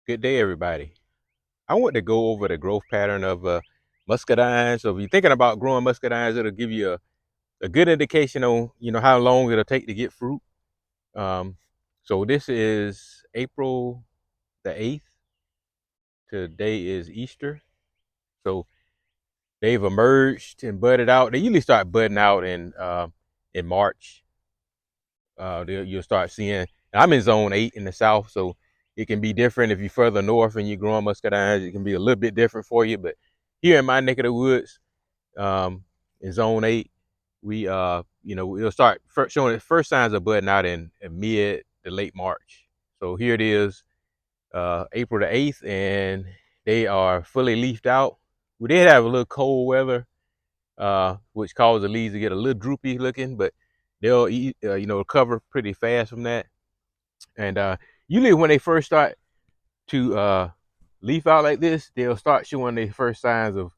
Good day, everybody. I want to go over the growth pattern of muscadines. So if you're thinking about growing muscadines, it'll give you a good indication on how long it'll take to get fruit. Um, so this is April the 8th. Today is Easter. So they've emerged and budded out. They usually start budding out in March. You'll start seeing. I'm in zone 8 in the south, so it can be different if you're further north and you're growing muscadines. It can be a little bit different for you, but here in my neck of the woods, um, in zone 8, we'll start showing the first signs of budding out in mid to late March. So here it is, April the 8th, and they are fully leafed out. We did have a little cold weather, which caused the leaves to get a little droopy looking, but they'll recover pretty fast from that. And usually when they first start to leaf out like this, they'll start showing their first signs of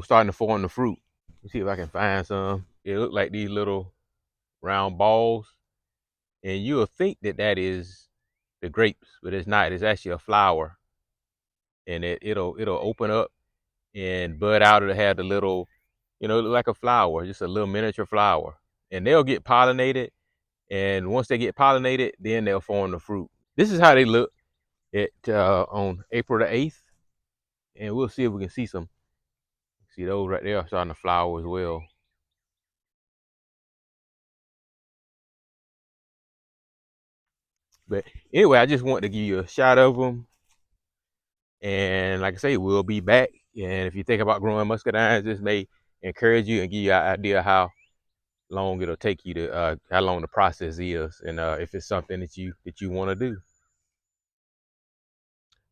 starting to form the fruit. Let's see if I can find some. It look like these little round balls, and you'll think that is the grapes, but it's not. It's actually a flower, and it'll open up and bud out. It'll have the little, look like a flower, just a little miniature flower, and they'll get pollinated. And once they get pollinated, then they'll form the fruit. This is how they look on April the 8th, and we'll see if we can see some. See those right there are starting to flower as well. But anyway, I just wanted to give you a shot of them. And like I say, we'll be back. And if you think about growing muscadines, this may encourage you and give you an idea how long it'll take you to, how long the process is, and if it's something that you want to do.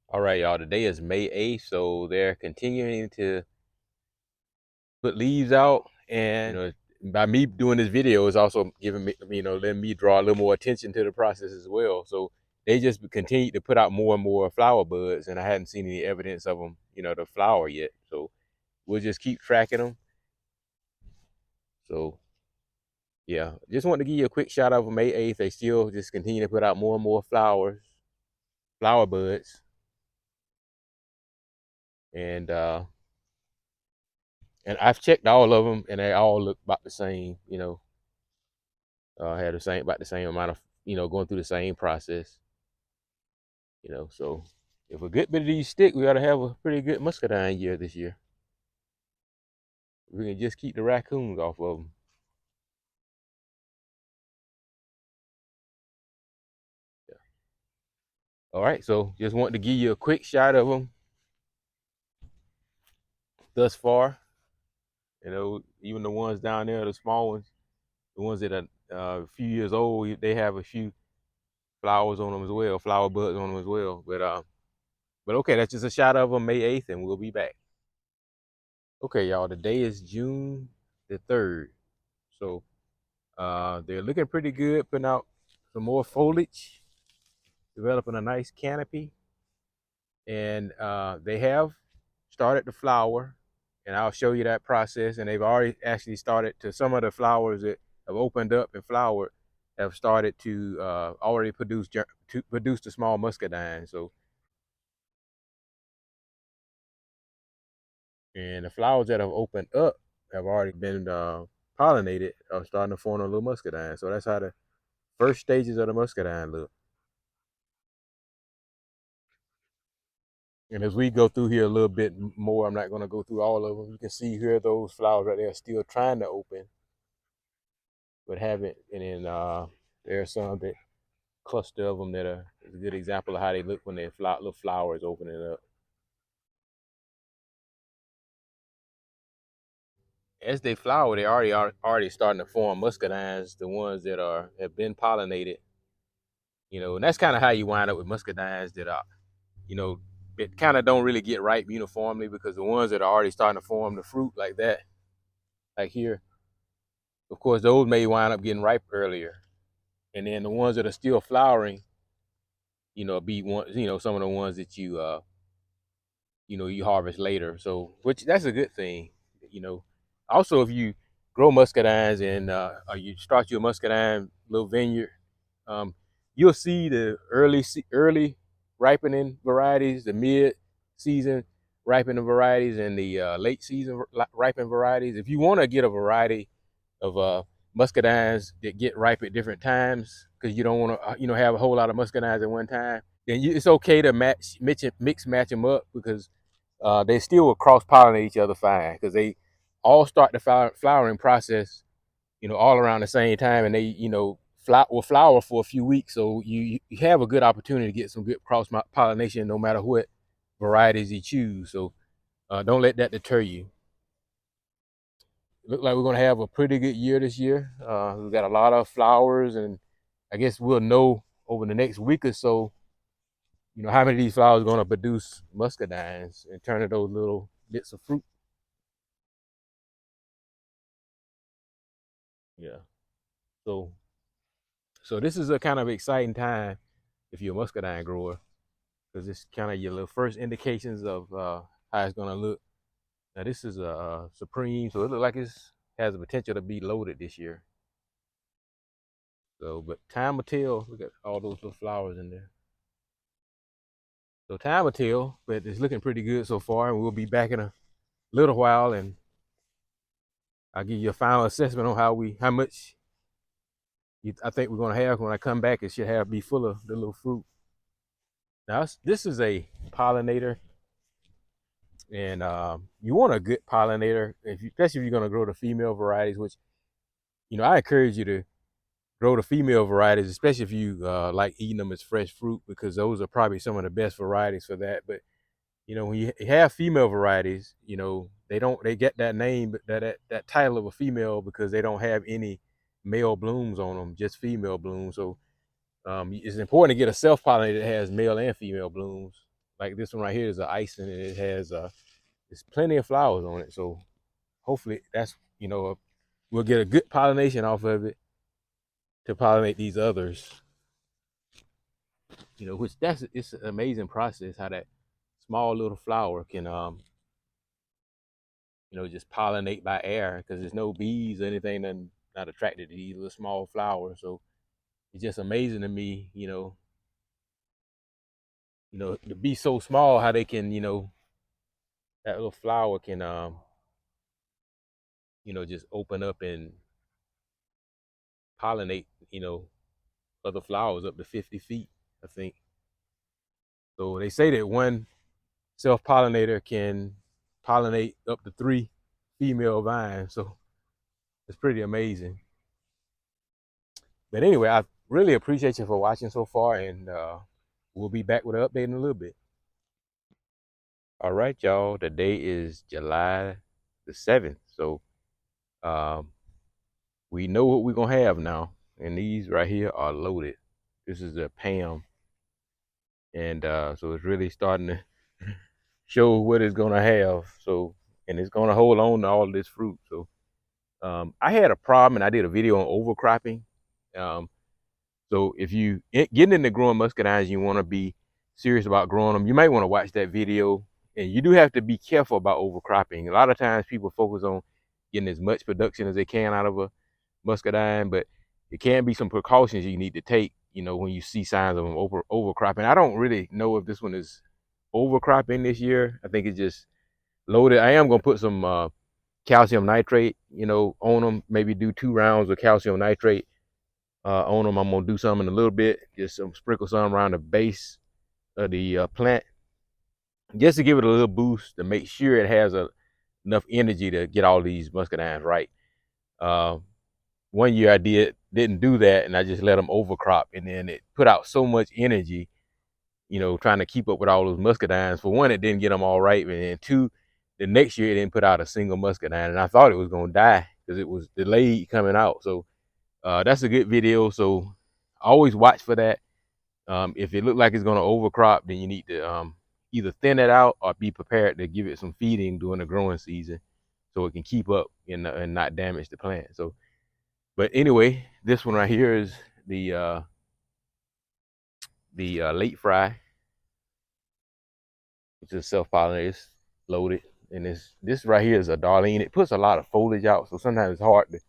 All right, y'all. Today is May 8th, so they're continuing to put leaves out, and by me doing this video, is also giving me, letting me draw a little more attention to the process as well. So they just continue to put out more and more flower buds, and I hadn't seen any evidence of them, to flower yet. So we'll just keep tracking them. So yeah, just wanted to give you a quick shout out for May 8th. They still just continue to put out more and more flower buds, and I've checked all of them, and they all look about the same. Had about the same amount of going through the same process. So if a good bit of these stick, we ought to have a pretty good muscadine year this year. We can just keep the raccoons off of them. Yeah. All right, so just wanted to give you a quick shot of them thus far. Even the ones down there, the small ones, the ones that are a few years old, they have a few flowers on them as well, flower buds on them as well. But okay, that's just a shot of them May 8th, and we'll be back. Okay, y'all, today is June the 3rd. So they're looking pretty good, putting out some more foliage, developing a nice canopy, and they have started to flower, and I'll show you that process. And they've already actually started to, some of the flowers that have opened up and flowered have started to already produce the small muscadine. So, and the flowers that have opened up have already been pollinated, are starting to form a little muscadine. So that's how the first stages of the muscadine look. And as we go through here a little bit more, I'm not going to go through all of them. You can see here those flowers right there still trying to open, but haven't. And then there are some that cluster of them that are a good example of how they look when their little flowers opening up. As they flower, they already starting to form muscadines, the ones that have been pollinated. And that's kind of how you wind up with muscadines that are, you know, it kind of don't really get ripe uniformly, because the ones that are already starting to form the fruit like that, like here, of course, those may wind up getting ripe earlier. And then the ones that are still flowering, be one, some of the ones that you harvest later. So, which that's a good thing. You know, Also, if you grow muscadines and or you start your muscadine little vineyard, um, you'll see the early ripening varieties, the mid-season ripening varieties, and the late season ripening varieties. If you want to get a variety of muscadines that get ripe at different times, because you don't want to have a whole lot of muscadines at one time, then it's okay to mix match them up, because they still will cross pollinate each other fine, because they all start the flowering process all around the same time, and they will flower for a few weeks, so you have a good opportunity to get some good cross pollination no matter what varieties you choose. So don't let that deter you. Look like we're gonna have a pretty good year this year. We've got a lot of flowers, and I guess we'll know over the next week or so, how many of these flowers are gonna produce muscadines and turn into those little bits of fruit. Yeah. So this is a kind of exciting time if you're a muscadine grower, because it's kind of your little first indications of how it's gonna look. Now this is a supreme, so it looks like it has the potential to be loaded this year. So, but time will tell. Look at all those little flowers in there. So time will tell, but it's looking pretty good so far, and we'll be back in a little while, and I'll give you a final assessment on how much I think we're gonna have when I come back. It should be full of the little fruit. Now this is a pollinator, and you want a good pollinator, especially if you're gonna grow the female varieties. Which I encourage you to grow the female varieties, especially if you like eating them as fresh fruit, because those are probably some of the best varieties for that. But when you have female varieties, they get that name, that title of a female, because they don't have any male blooms on them, just female blooms. So it's important to get a self pollinator that has male and female blooms. Like this one right here is an icing, and it has there's plenty of flowers on it. So hopefully that's we'll get a good pollination off of it to pollinate these others. Which it's an amazing process how that small little flower can just pollinate by air, because there's no bees or anything that not attracted to these little small flowers. So it's just amazing to me, to be so small, how they can, that little flower can, just open up and pollinate, other flowers up to 50 feet, I think. So they say that one self pollinator can pollinate up to 3 female vines. So it's pretty amazing. But anyway, I really appreciate you for watching so far, and we'll be back with an update in a little bit. All right, y'all. Today is July the 7th. So um, we know what we're going to have now. And these right here are loaded. This is a Pam. And so it's really starting to show what it's going to have. So, and it's going to hold on to all of this fruit. So I had a problem, and I did a video on overcropping. So if you getting into growing muscadines, you want to be serious about growing them, you might want to watch that video. And you do have to be careful about overcropping. A lot of times people focus on getting as much production as they can out of a muscadine, but it can be some precautions you need to take, when you see signs of them overcropping. I don't really know if this one is overcropping this year. I think it's just loaded. I am going to put some calcium nitrate, on them, maybe do 2 rounds of calcium nitrate on them. I'm gonna do some in a little bit, just sprinkle some around the base of the plant, just to give it a little boost, to make sure it has enough energy to get all these muscadines right. Uh, one year I didn't do that, and I just let them overcrop, and then it put out so much energy, trying to keep up with all those muscadines. For one, it didn't get them all right, and then 2, the next year it didn't put out a single muscadine, and I thought it was gonna die because it was delayed coming out. So that's a good video. So always watch for that. If it looks like it's going to overcrop, then you need to either thin it out or be prepared to give it some feeding during the growing season, so it can keep up and not damage the plant. So, but anyway, this one right here is the late fry, which is self-pollinated. It's loaded, and this right here is a Darlene. It puts a lot of foliage out, so sometimes it's hard to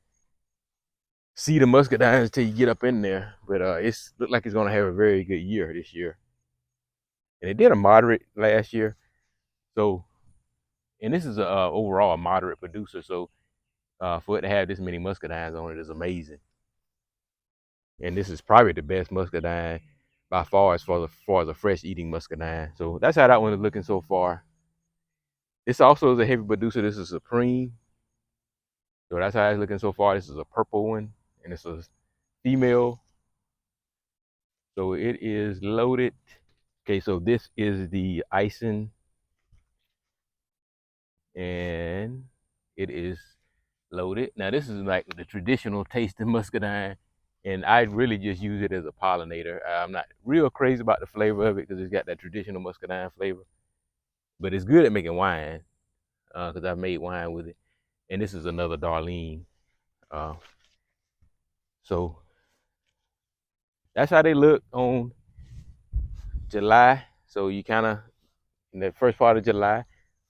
see the muscadines until you get up in there. But it's look like it's gonna have a very good year this year. and it did a moderate last year. So, and this is a overall a moderate producer. So, for it to have this many muscadines on it is amazing. And this is probably the best muscadine by far as far as a fresh eating muscadine. So that's how that one is looking so far. This also is a heavy producer. This is Supreme. So that's how it's looking so far. This is a purple one, and it's a female. So it is loaded. Okay, so this is the icing, and it is loaded. Now this is like the traditional tasting muscadine, and I really just use it as a pollinator. I'm not real crazy about the flavor of it because it's got that traditional muscadine flavor, but it's good at making wine because I've made wine with it. And this is another Darlene. Uh, so that's how they look on July. So you kind of in the first part of July,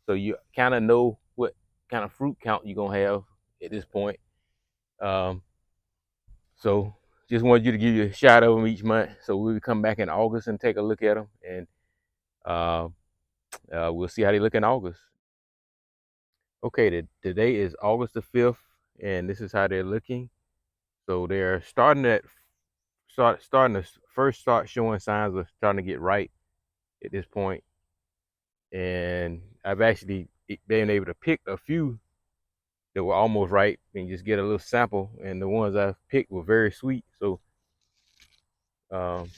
so you kind of know what kind of fruit count you're gonna have at this point. Um, so just wanted you to give you a shot of them each month. So we'll come back in August and take a look at them, and uh, we'll see how they look in August. Okay, today is August the 5th, and this is how they're looking. So they're starting to first start showing signs of starting to get ripe at this point. And I've actually been able to pick a few that were almost ripe and just get a little sample. And the ones I've picked were very sweet. So um,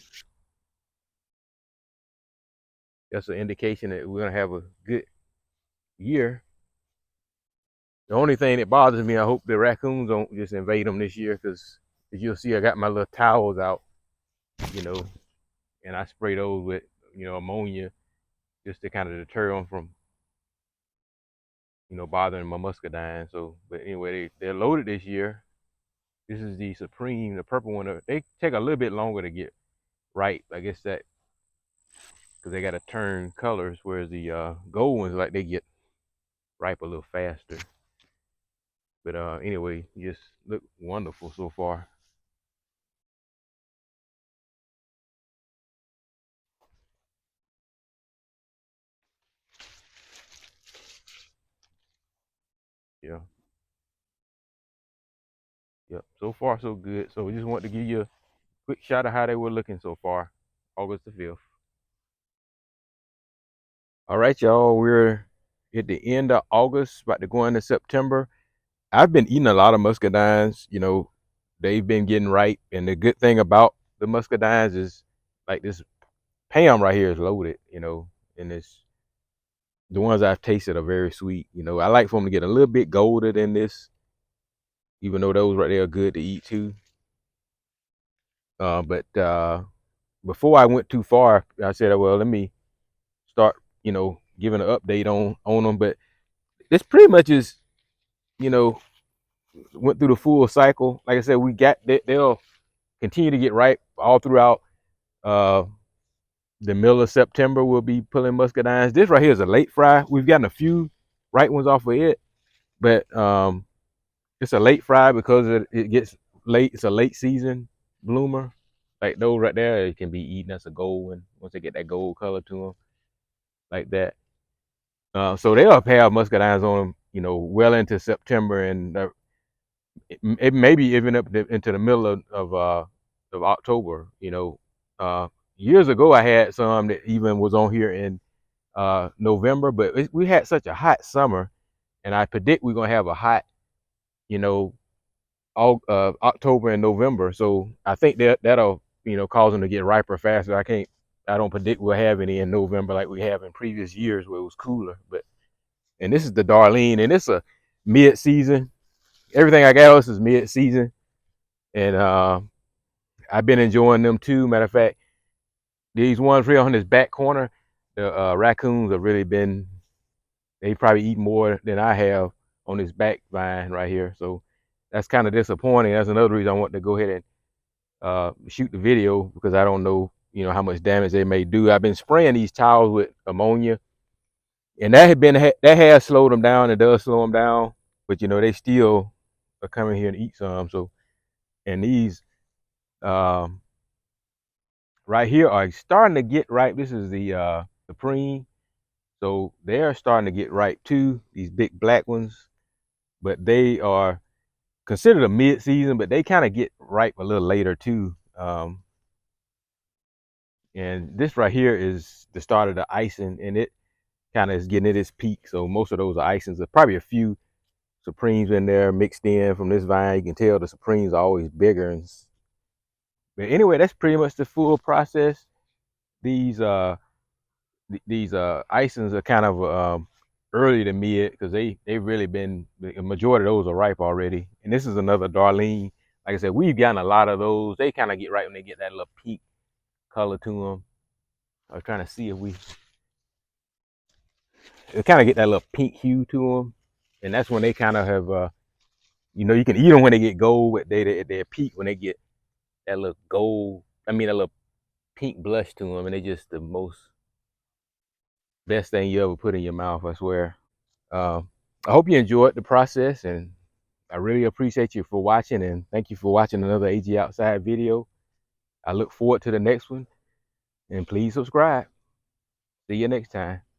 that's an indication that we're gonna have a good year. The only thing that bothers me, I hope the raccoons don't just invade them this year, because as you'll see, I got my little towels out, you know, and I spray those with, ammonia just to kind of deter them from, bothering my muscadine. So, but anyway, they're loaded this year. This is the Supreme, the purple one. They take a little bit longer to get ripe. I guess that because they got to turn colors, whereas the gold ones, like, they get ripe a little faster. But anyway, just look wonderful so far. Yeah, yep. So far, so good. So we just want to give you a quick shot of how they were looking so far, August the 5th. All right, y'all. We're at the end of August, about to go into September. I've been eating a lot of muscadines. They've been getting ripe, and the good thing about the muscadines is, like, this Pam right here is loaded. And it's the ones I've tasted are very sweet. I like for them to get a little bit golder than this, even though those right there are good to eat too. But before I went too far, I said, well, let me start, giving an update on them. But this pretty much is, you know, went through the full cycle. Like I said, they'll continue to get ripe all throughout uh, the middle of September. We'll be pulling muscadines. This right here is a late fry. We've gotten a few ripe ones off of it, but it's a late fry because it gets late. It's a late season bloomer. Like those right there, it can be eaten. That's a gold one once they get that gold color to them, like that. So they'll have muscadines on them, well into September, and it may be even into the middle of October. Years ago I had some that even was on here in November, but we had such a hot summer, and I predict we're gonna have a hot, you know, all October and November. So I think that'll cause them to get riper faster. I don't predict we'll have any in November like we have in previous years where it was cooler. And this is the Darlene, and it's a mid season. Everything I got else is mid season, and I've been enjoying them too. Matter of fact, these ones real on this back corner, the raccoons have really been. They probably eat more than I have on this back vine right here. So that's kind of disappointing. That's another reason I want to go ahead and shoot the video, because I don't know, how much damage they may do. I've been spraying these towels with ammonia, and that has slowed them down. It does slow them down, but they still are coming here and eat some. So, and these, um, right here are starting to get ripe. This is the supreme. So they're starting to get ripe too, these big black ones. But they are considered a mid-season, but they kind of get ripe a little later too. And this right here is the start of the icing, and it kind of is getting at its peak. So most of those are icings. There's probably a few supremes in there mixed in from this vine. You can tell the supremes are always bigger. But anyway, that's pretty much the full process. These these icings are kind of early to mid because they've really been, the majority of those are ripe already. And this is another Darlene. Like I said, we've gotten a lot of those. They kind of get ripe when they get that little peak color to them. I was trying to see if they kind of get that little pink hue to them, and that's when they kind of have you can eat them when they get gold, but they at their peak when they get that little gold. I mean, that little pink blush to them, and they just the most best thing you ever put in your mouth. I swear. I hope you enjoyed the process, and I really appreciate you for watching, and thank you for watching another AG Outside video. I look forward to the next one, and please subscribe. See you next time.